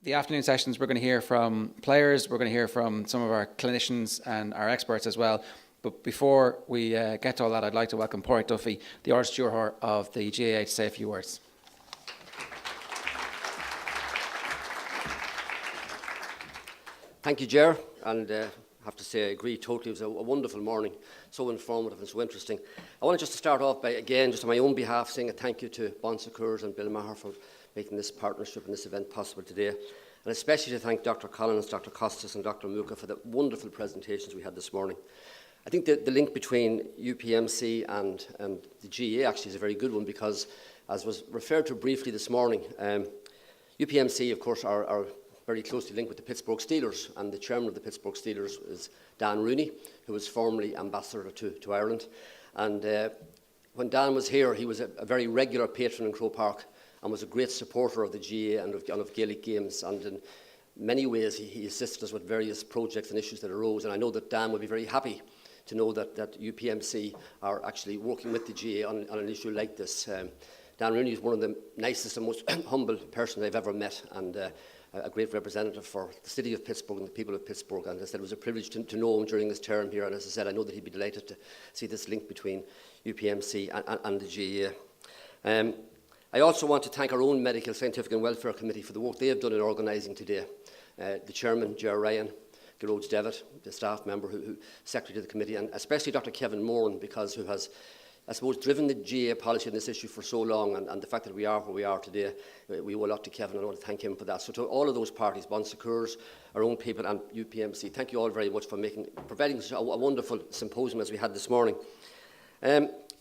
the afternoon sessions, we're going to hear from players, we're going to hear from some of our clinicians and our experts as well. But before we get to all that, I'd like to welcome Páraic Ó Dufaigh, the Ard-Steward of the GAA, to say a few words. Thank you, Ger, and I have to say I agree totally. It was a wonderful morning, so informative and so interesting. I want just to start off by, again, just on my own behalf, saying a thank you to Bon Secours and Bill Maher for making this partnership and this event possible today, and especially to thank Dr. Collins, Dr. Costas and Dr. Muka for the wonderful presentations we had this morning. I think the link between UPMC and the GAA actually is a very good one, because, as was referred to briefly this morning, UPMC, of course, are very closely linked with the Pittsburgh Steelers, and the chairman of the Pittsburgh Steelers is Dan Rooney, who was formerly ambassador to Ireland. And when Dan was here, he was a very regular patron in Croke Park and was a great supporter of the GAA and of Gaelic games. And in many ways, he assisted us with various projects and issues that arose. And I know that Dan would be very happy to know that UPMC are actually working with the GAA on an issue like this. Dan Rooney is one of the nicest and most humble persons I've ever met, and a great representative for the city of Pittsburgh and the people of Pittsburgh. And as I said, it was a privilege to know him during his term here. And as I said, I know that he'd be delighted to see this link between UPMC and the GAA. I also want to thank our own Medical, Scientific and Welfare Committee for the work they have done in organising today. The Chairman, Ger Ryan, Geroge Devitt, the staff member, who Secretary to the committee, and especially Dr. Kevin Moran, because who has, I suppose, driven the GAA policy on this issue for so long, and the fact that we are where we are today, we owe a lot to Kevin, and I want to thank him for that. So to all of those parties, Bon Secours, our own people, and UPMC, thank you all very much for providing such a wonderful symposium as we had this morning.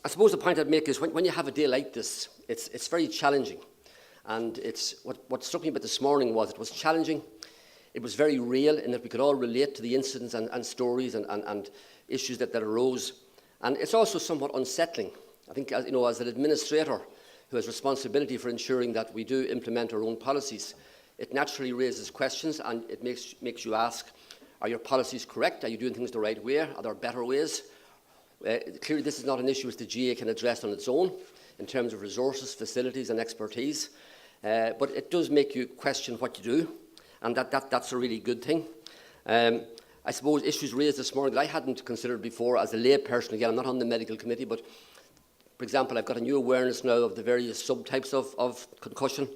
I suppose the point I'd make is when you have a day like this, it's very challenging. And what struck me about this morning was it was challenging. It was very real in that we could all relate to the incidents and stories and issues that arose. And it's also somewhat unsettling. I think, as an administrator who has responsibility for ensuring that we do implement our own policies, it naturally raises questions, and it makes you ask, are your policies correct? Are you doing things the right way? Are there better ways? Clearly, this is not an issue which the GAA can address on its own in terms of resources, facilities and expertise. But it does make you question what you do, and that's a really good thing. I suppose issues raised this morning that I hadn't considered before as a lay person. Again, I'm not on the medical committee, but for example, I've got a new awareness now of the various subtypes of concussion,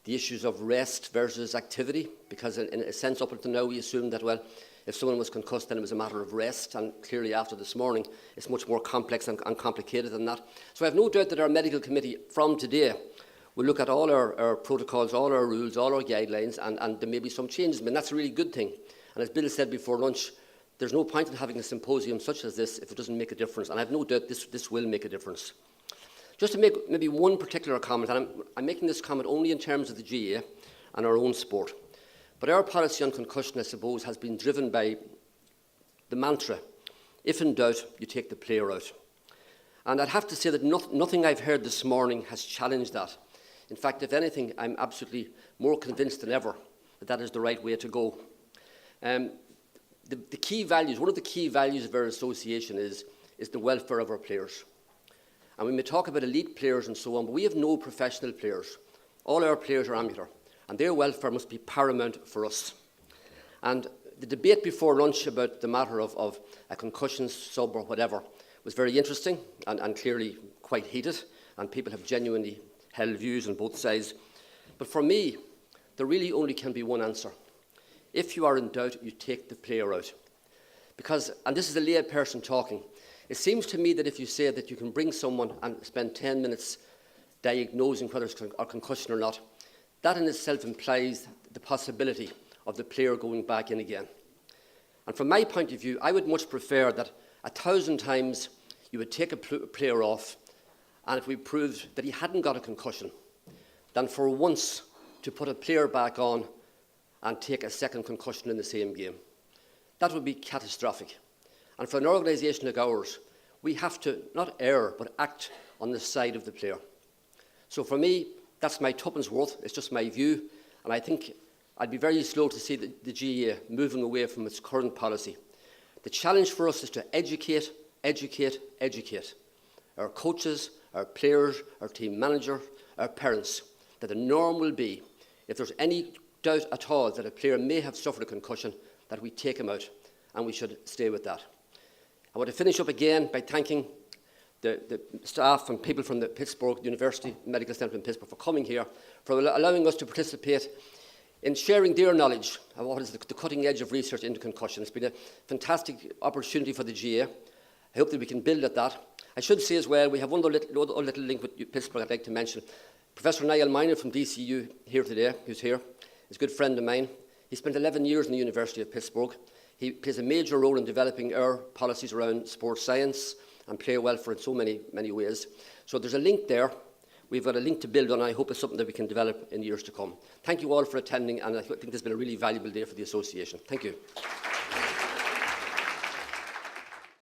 the issues of rest versus activity, because in a sense up until now we assumed that, well, if someone was concussed then it was a matter of rest, and clearly after this morning it's much more complex and complicated than that. So I have no doubt that our medical committee from today will look at all our protocols, all our rules, all our guidelines, and there may be some changes, but that's a really good thing. And as Bill said before lunch, there's no point in having a symposium such as this if it doesn't make a difference, and I have no doubt this will make a difference. Just to make maybe one particular comment, and I'm making this comment only in terms of the GAA and our own sport, but our policy on concussion, I suppose, has been driven by the mantra, if in doubt, you take the player out. And I'd have to say that nothing I've heard this morning has challenged that. In fact, if anything, I'm absolutely more convinced than ever that is the right way to go. The key values, one of the key values of our association is the welfare of our players. And we may talk about elite players and so on, but we have no professional players. All our players are amateur, and their welfare must be paramount for us. And the debate before lunch about the matter of a concussion sub or whatever was very interesting and clearly quite heated, and people have genuinely held views on both sides. But for me, there really only can be one answer. If you are in doubt, you take the player out. Because, and this is a lay person talking, it seems to me that if you say that you can bring someone and spend 10 minutes diagnosing whether it's a concussion or not, that in itself implies the possibility of the player going back in again. And from my point of view, I would much prefer that 1,000 times you would take a player off, and if we proved that he hadn't got a concussion, than for once to put a player back on and take a second concussion in the same game. That would be catastrophic. And for an organisation like ours, we have to not err, but act on the side of the player. So for me, that's my tuppence worth. It's just my view. And I think I'd be very slow to see the GAA moving away from its current policy. The challenge for us is to educate, educate, educate. Our coaches, our players, our team manager, our parents, that the norm will be, if there's any doubt at all that a player may have suffered a concussion, that we take him out, and we should stay with that. I want to finish up again by thanking the staff and people from the Pittsburgh University Medical Centre in Pittsburgh for coming here, for allowing us to participate in sharing their knowledge of what is the cutting edge of research into concussion. It's been a fantastic opportunity for the GA. I hope that we can build at that. I should say as well, we have one other little link with Pittsburgh I'd like to mention. Professor Niall Minor from DCU here today, who's here, is a good friend of mine. He spent 11 years in the University of Pittsburgh. He plays a major role in developing our policies around sports science and player welfare in so many ways. So there's a link there. We've got a link to build on. I hope it's something that we can develop in years to come. Thank you all for attending, and I think this has been a really valuable day for the association. Thank you.